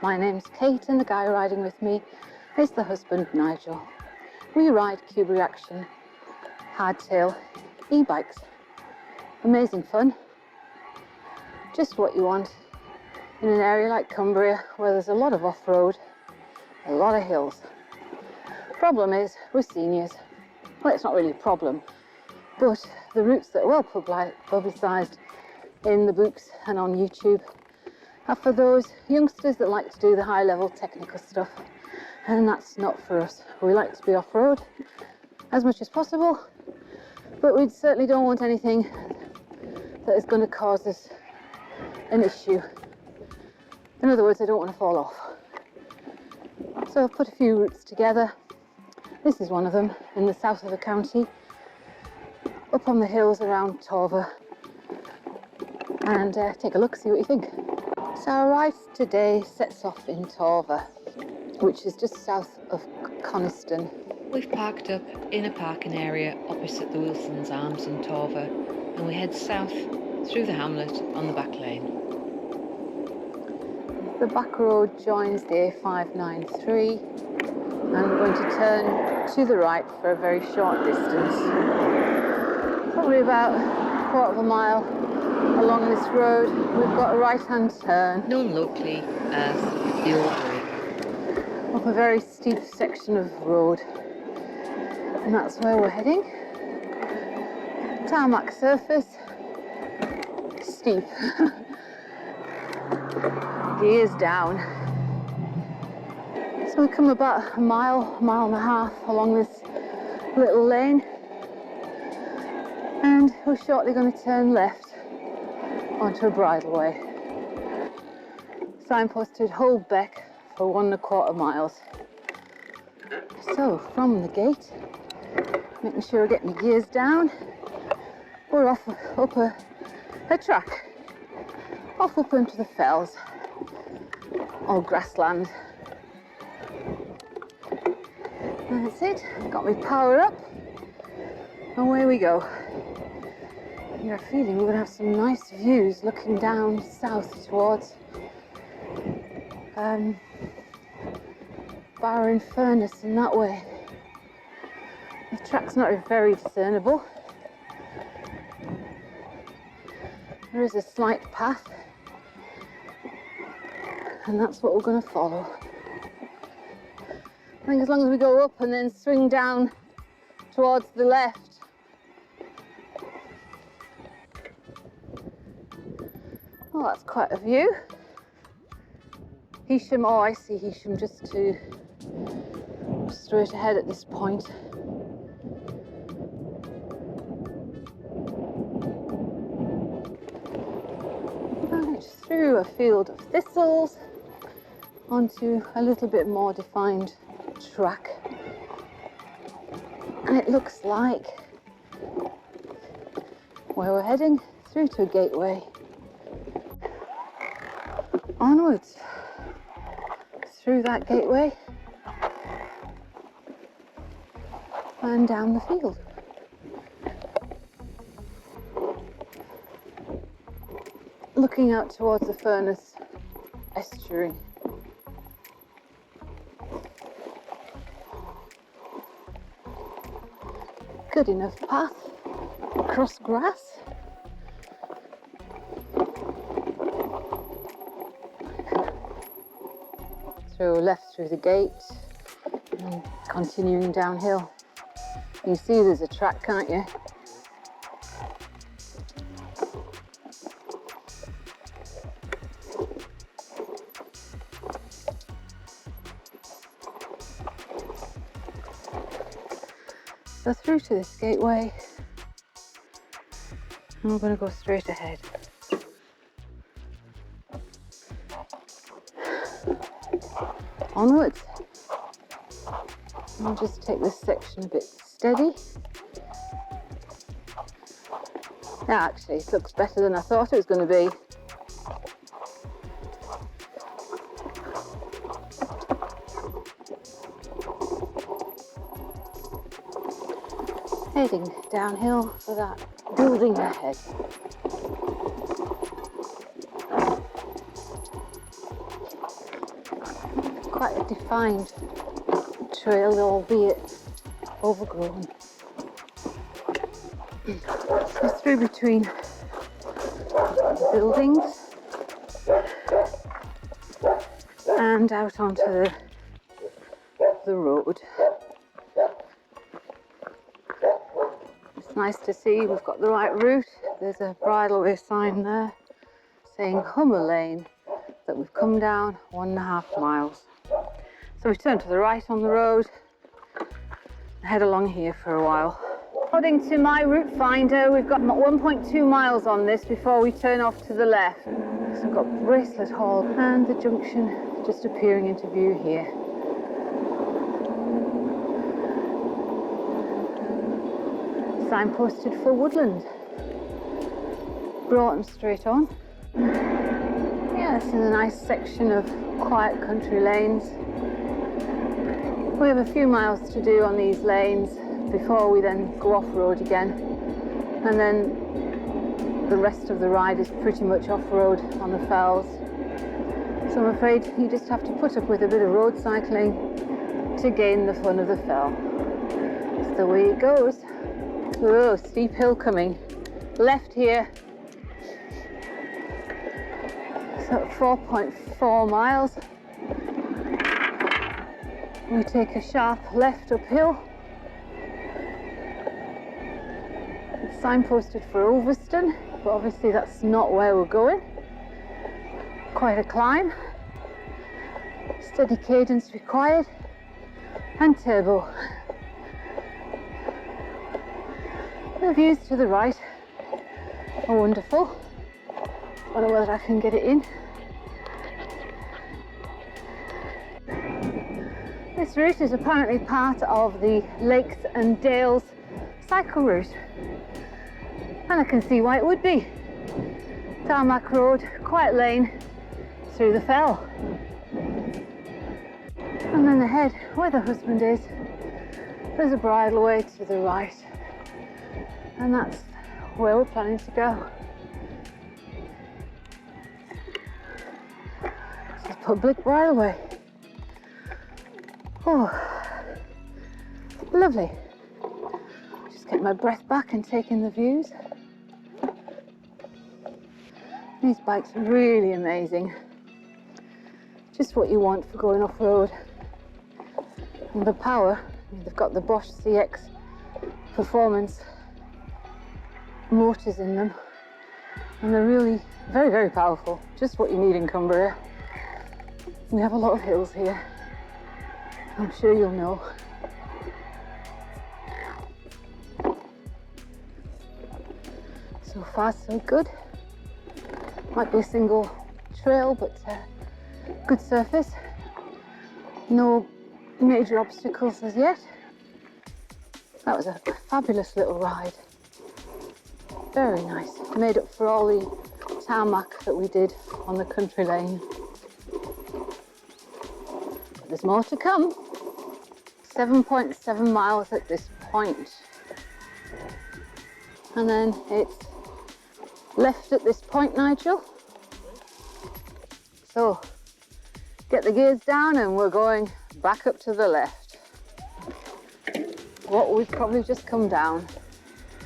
My name's Kate and the guy riding with me is the husband Nigel. We ride cube reaction, hardtail, e-bikes. Amazing fun. Just what you want in an area like Cumbria where there's a lot of off-road, a lot of hills. Problem is, we're seniors. Well, it's not really a problem, but the routes that are well publicised in the books and on YouTube are for those youngsters that like to do the high-level technical stuff, and that's not for us. We like to be off-road as much as possible, but we certainly don't want anything that is going to cause us an issue. In other words, I don't want to fall off. So I've put a few routes together. This is one of them in the south of the county, up on the hills around Torver, and take a look, see what you think. So our ride today sets off in Torver, which is just south of Coniston. We've parked up in a parking area opposite the Wilson's Arms in Torver, and we head south through the hamlet on the back lane. The back road joins the A593, and we're going to turn to the right for a very short distance. Probably about a quarter of a mile along this road, we've got a right-hand turn. Known locally as the Old Way. Up a very steep section of road, and that's where we're heading. Tarmac surface, steep. Gears down. So we come about a mile and a half along this little lane, and we're shortly going to turn left onto a bridleway. Signposted hold back for 1¼ miles. So from the gate, making sure we're getting the gears down, we're off up a track, off up into the fells, or grassland. And that's it, got me power up, and away we go. I have a feeling we're going to have some nice views looking down south towards Barrow Furnace in that way. The track's not very discernible. There is a slight path, and that's what we're going to follow. I think as long as we go up and then swing down towards the left. Well, that's quite a view. Heysham, oh I see Heysham just straight ahead at this point. Right, through a field of thistles onto a little bit more defined track. And it looks like where we're heading, through to a gateway. Onwards through that gateway and down the field. Looking out towards the Furnace estuary. Good enough path across grass. Left through the gate and continuing downhill. You see there's a track, can't you? So through to this gateway, and we're going to go straight ahead. Onwards. I'll just take this section a bit steady. Yeah, actually, it looks better than I thought it was going to be. Heading downhill for that building ahead. quite a defined trail, albeit overgrown. So through between buildings and out onto the road. It's nice to see we've got the right route. There's a bridleway sign there saying Hummer Lane, that we've come down 1.5 miles. So we turn to the right on the road and head along here for a while. According to my route finder, we've got 1.2 miles on this before we turn off to the left. So we've got Bracelet Hall and the junction just appearing into view here. Signposted for Woodland. Broughton straight on. Yeah, this is a nice section of quiet country lanes. We have a few miles to do on these lanes before we then go off-road again. And then the rest of the ride is pretty much off-road on the fells. So I'm afraid you just have to put up with a bit of road cycling to gain the fun of the fell. It's the way it goes. Oh, steep hill coming. Left here. So 4.4 miles. We take a sharp left uphill. It's signposted for Ulverston, but obviously that's not where we're going. Quite a climb. Steady cadence required. And turbo. The views to the right are wonderful. I don't know whether I can get it in. This route is apparently part of the Lakes and Dales cycle route. And I can see why it would be. Tarmac road, quiet lane, through the fell. And then ahead, where the husband is, there's a bridleway to the right. And that's where we're planning to go. This is public bridleway. Oh, lovely. Just get my breath back and take in the views. These bikes are really amazing. Just what you want for going off-road. And the power, they've got the Bosch CX Performance motors in them, and they're really very, very powerful. Just what you need in Cumbria. We have a lot of hills here, I'm sure you'll know. So far so good. Might be a single trail, but good surface. No major obstacles as yet. That was a fabulous little ride. Very nice. Made up for all the tarmac that we did on the country lane. But there's more to come. 7.7 miles at this point. And then it's left at this point, Nigel. So get the gears down and we're going back up to the left. What we've probably just come down,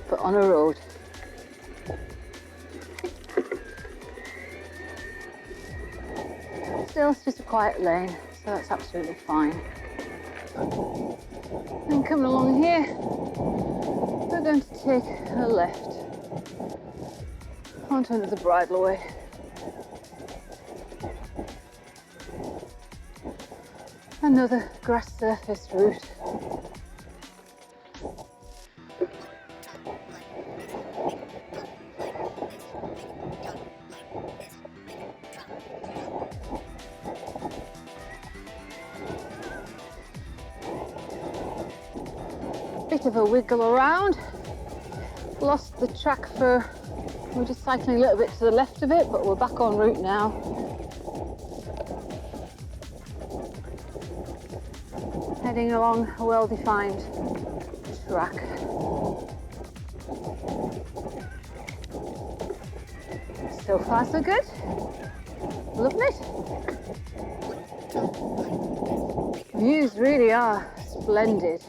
but on a road. Still, it's just a quiet lane, so that's absolutely fine. And coming along here, we're going to take a left onto another bridleway. Another grass surface route. Bit of a wiggle around. Lost the track for, we're just cycling a little bit to the left of it, but we're back on route now. Heading along a well-defined track. So far so good. Loving it. Views really are splendid.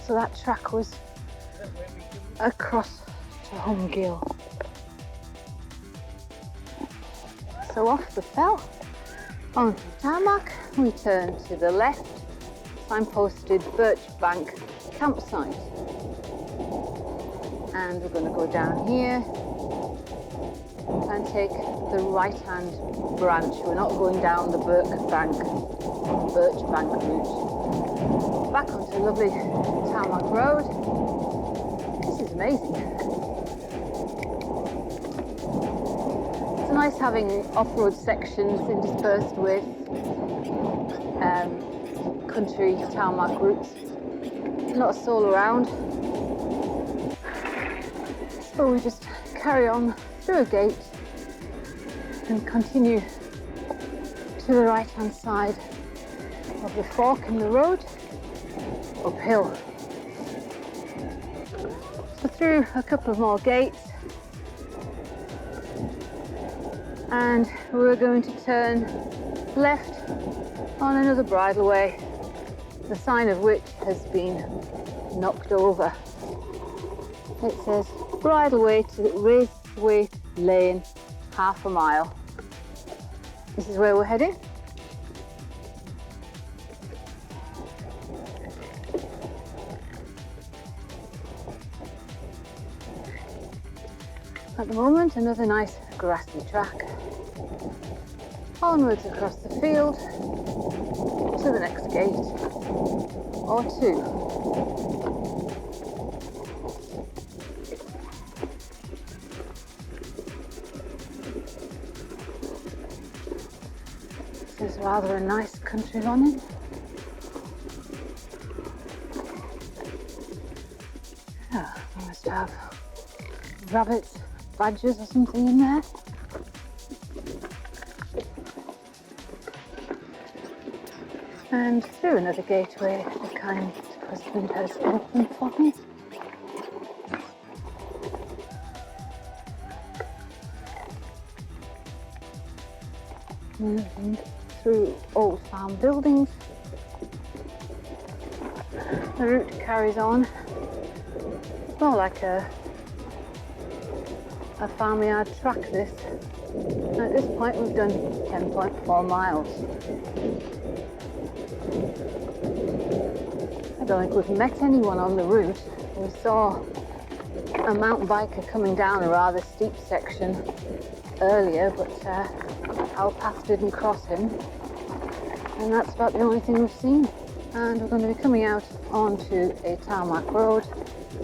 So that track was across to Humgill. So off the fell, onto the tarmac, we turn to the left, signposted Birch Bank campsite. And we're going to go down here and take the right-hand branch. We're not going down the Birch Bank route. Back onto lovely tarmac road. This is amazing. It's nice having off-road sections interspersed with country tarmac routes. Not a soul around. So we just carry on through a gate and continue to the right-hand side of the fork in the road, uphill. So through a couple of more gates, and we're going to turn left on another bridleway, the sign of which has been knocked over. It says bridleway to South-West Lane, half a mile. This is where we're heading. At the moment, another nice grassy track. Onwards across the field to the next gate or two. This is rather a nice country running. Yeah, we must have rabbits, badgers or something in there. And through another gateway the kind husband has opened for me. Moving through old farm buildings. The route carries on. It's more like a farmyard track, this. And at this point we've done 10.4 miles. I don't think we've met anyone on the route. We saw a mountain biker coming down a rather steep section earlier, but our path didn't cross him. And that's about the only thing we've seen. And we're going to be coming out onto a tarmac road,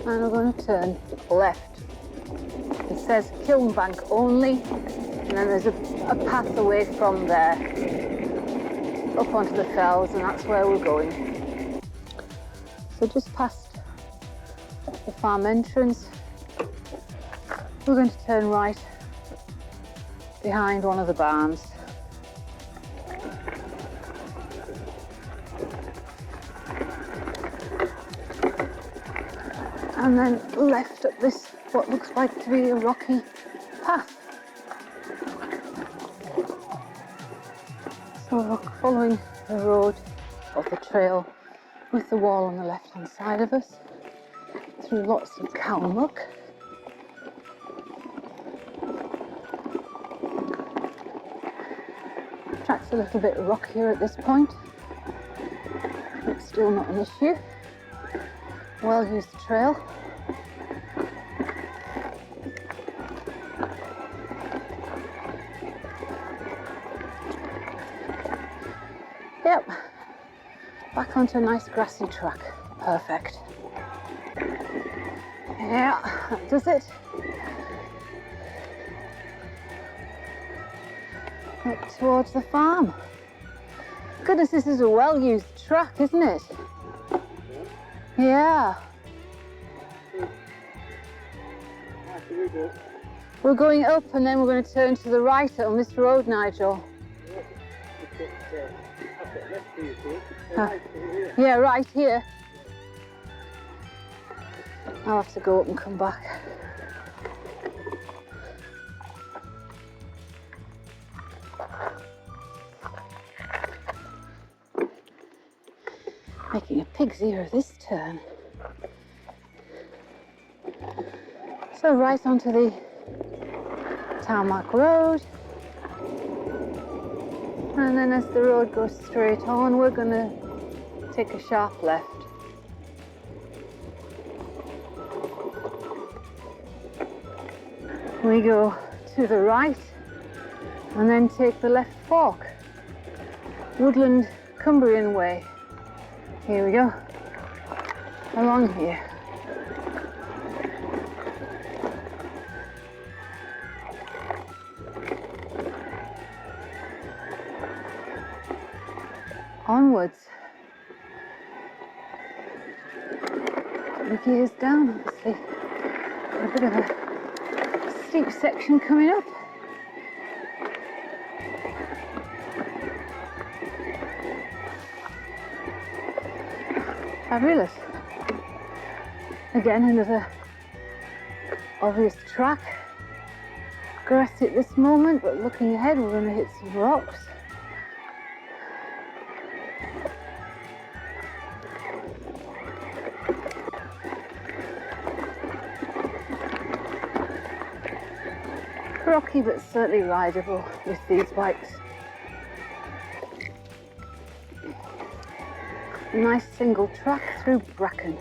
and we're going to turn left. It says Kilnbank only, and then there's a path away from there up onto the fells, and that's where we're going. So just past the farm entrance, we're going to turn right behind one of the barns. And then left up this, what looks like to be a rocky path. So we're following the road or the trail with the wall on the left hand side of us, through lots of cow muck. The track's a little bit rockier at this point, but still not an issue. Well used trail. Yep, back onto a nice grassy track. Perfect. Yeah, that does it. Up towards the farm. Goodness, this is a well-used track, isn't it? Yeah. We're going up and then we're going to turn to the right on this road, Nigel. Yeah, right here. I'll have to go up and come back. Making a pig's ear of this turn. So right onto the tarmac road, and then as the road goes straight on, we're going to take a sharp left. We go to the right and then take the left fork, Woodland Cumbrian Way. Here we go, along here. Onwards. Put the gears down, obviously. A bit of a steep section coming up. Fabulous. Again, another obvious track. Grassy at this moment, but looking ahead, we're going to hit some rocks. Rocky, but certainly rideable with these bikes. Nice single track through bracken.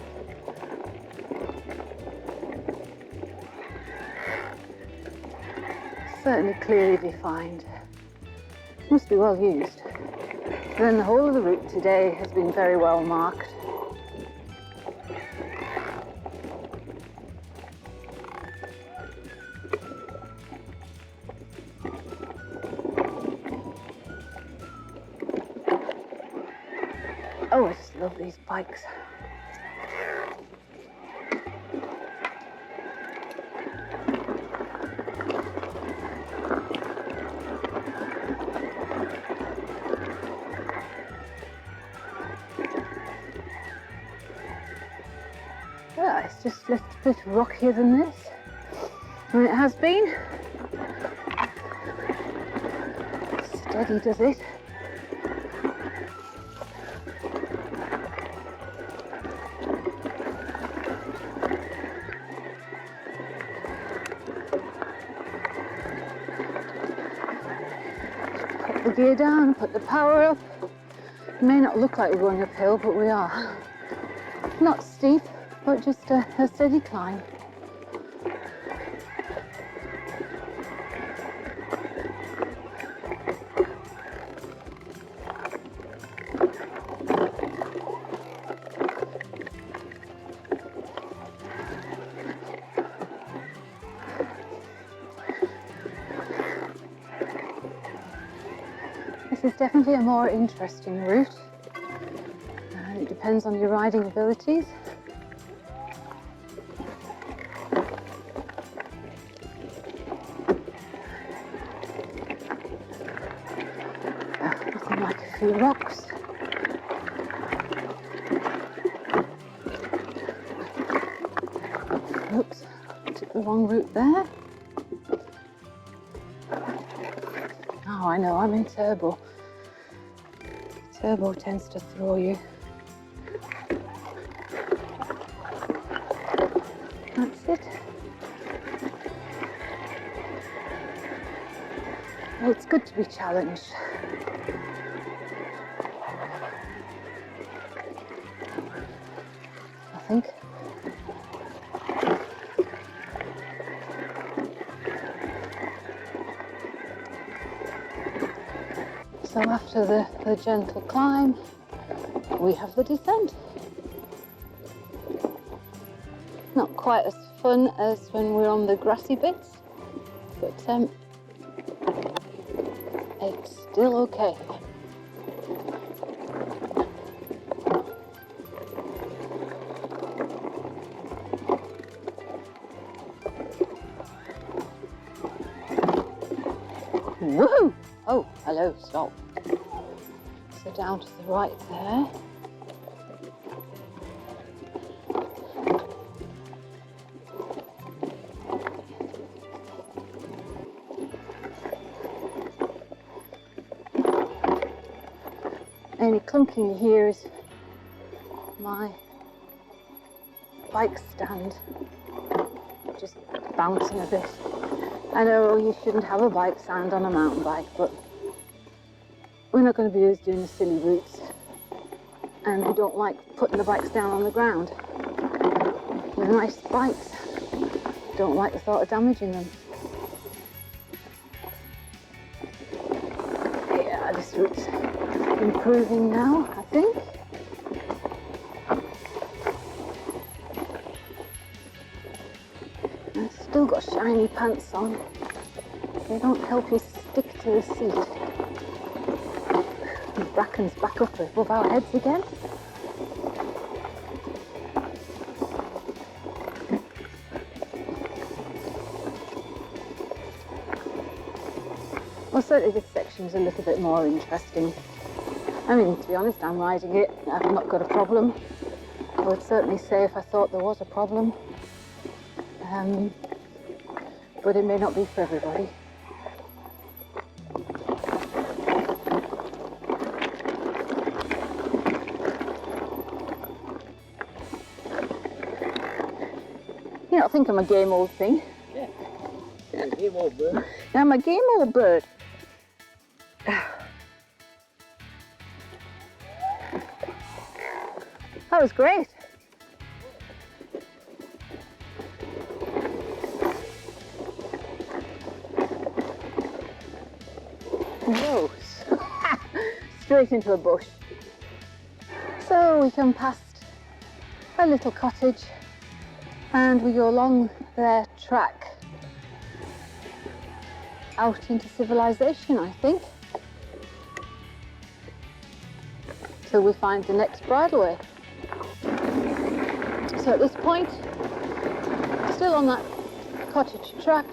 Certainly clearly defined. Must be well used. Then the whole of the route today has been very well marked. Oh, I just love these bikes. Well, it's just a little bit rockier than this, and it has been. Steady does it. The gear down, put the power up. It may not look like we're going uphill, but we are. Not steep, but just a steady climb. This is definitely a more interesting route, and it depends on your riding abilities. Nothing like a few rocks. Oops, took the wrong route there. Oh, I know, I'm in turbo. Turbo tends to throw you. That's it. Well, it's good to be challenged. I think. So after the gentle climb, we have the descent. Not quite as fun as when we're on the grassy bits, but it's still okay. Woohoo! Oh, hello, stop. So down to the right there. Any clunking you hear is my bike stand just bouncing a bit. I know you shouldn't have a bike stand on a mountain bike, but we're not going to be doing the silly routes, and we don't like putting the bikes down on the ground. They're nice bikes. Don't like the thought of damaging them. Yeah, this route's improving now, I think. I've still got shiny pants on. They don't help you stick to the seat. The bracken's back up above our heads again. Well, certainly this section's a little bit more interesting. I mean, to be honest, I'm riding it. I've not got a problem. I would certainly say if I thought there was a problem. But it may not be for everybody. You don't think I'm a game old thing? Yeah. You're a game old bird. I'm a game old bird. That was great. Whoa, straight into a bush. So we come past a little cottage and we go along their track out into civilization, I think, till we find the next bridleway. So at this point, still on that cottage track,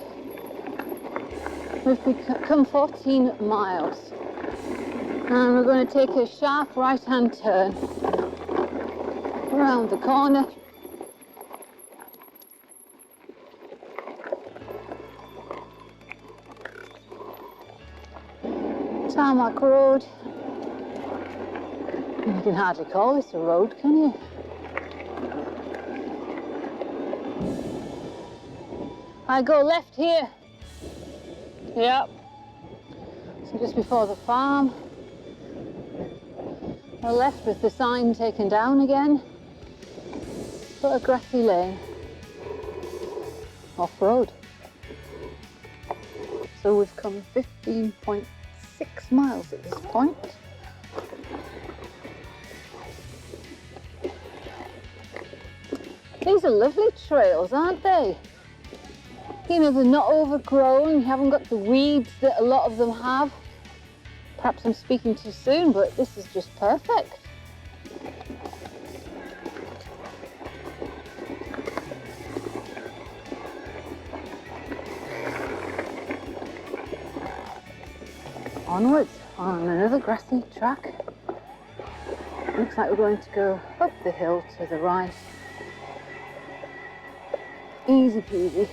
we've come 14 miles and we're going to take a sharp right-hand turn around the corner. Tarmac road. You can hardly call this a road, can you? I go left here. Yep. So just before the farm. I left with the sign taken down again. But a grassy lane. Off-road. So we've come 15.6 miles at this point. These are lovely trails, aren't they? You know, they're not overgrown, you haven't got the weeds that a lot of them have. Perhaps I'm speaking too soon, but this is just perfect. Onwards on another grassy track. Looks like we're going to go up the hill to the right. Easy peasy.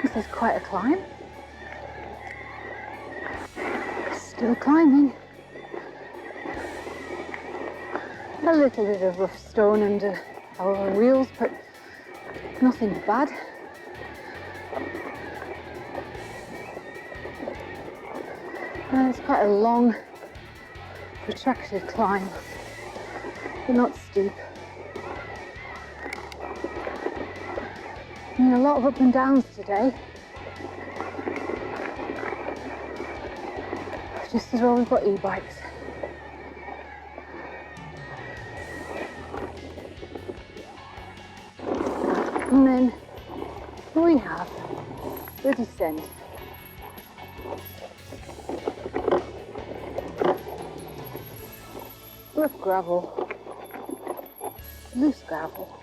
This is quite a climb. Still climbing. A little bit of rough stone under our wheels, but nothing bad. And it's quite a long, protracted climb, but not steep. I mean, a lot of up and downs today. Just as well we've got e-bikes. And then we have the descent. Rough gravel, loose gravel.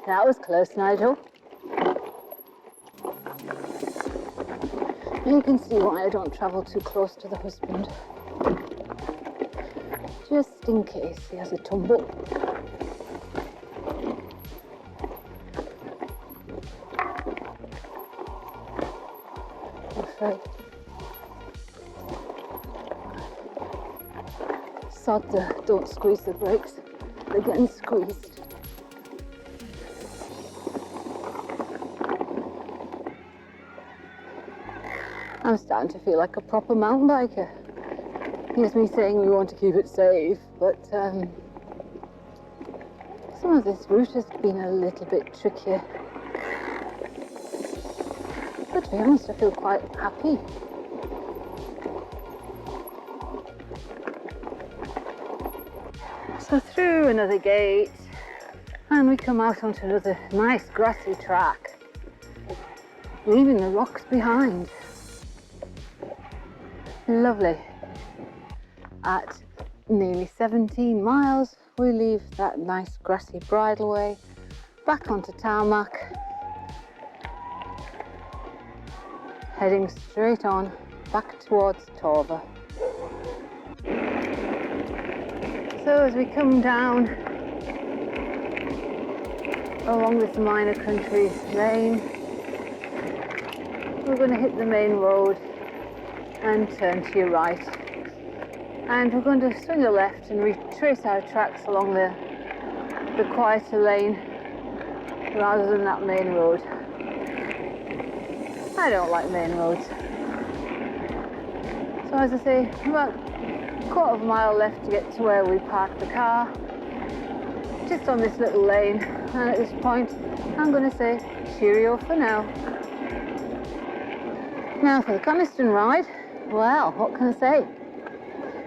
That was close, Nigel. And you can see why I don't travel too close to the husband. Just just in case he has a tumble. I'm afraid. Sod, don't squeeze the brakes, they're getting squeezed. I'm starting to feel like a proper mountain biker. Here's me saying we want to keep it safe, but some of this route has been a little bit trickier. But to be honest, I feel quite happy. So through another gate, and we come out onto another nice grassy track, leaving the rocks behind. Lovely. At nearly 17 miles, we leave that nice grassy bridleway back onto tarmac, heading straight on back towards Torver. So as we come down along this minor country lane, we're going to hit the main road and turn to your right, and we're going to swing a left and retrace our tracks along the quieter lane rather than that main road. I don't like main roads. So as I say, about a quarter of a mile left to get to where we parked the car, just on this little lane, and at this point I'm going to say cheerio for now. Now for the Coniston ride. Well, what can I say?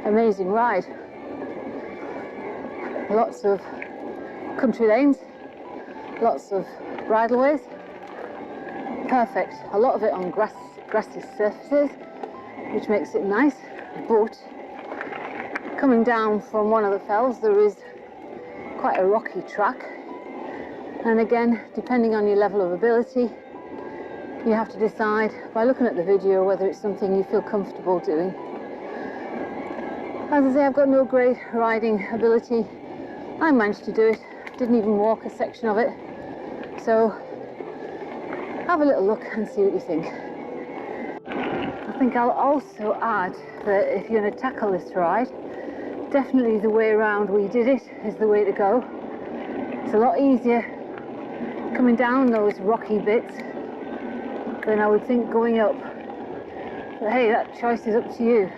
Amazing ride. Lots of country lanes, lots of bridleways. Perfect. A lot of it on grassy surfaces, which makes it nice. But coming down from one of the fells, there is quite a rocky track. And again, depending on your level of ability, you have to decide by looking at the video whether it's something you feel comfortable doing. As I say, I've got no great riding ability. I managed to do it, didn't even walk a section of it. So have a little look and see what you think. I think I'll also add that if you're going to tackle this ride, definitely the way around we did it is the way to go. It's a lot easier coming down those rocky bits than I would think going up. But hey, that choice is up to you.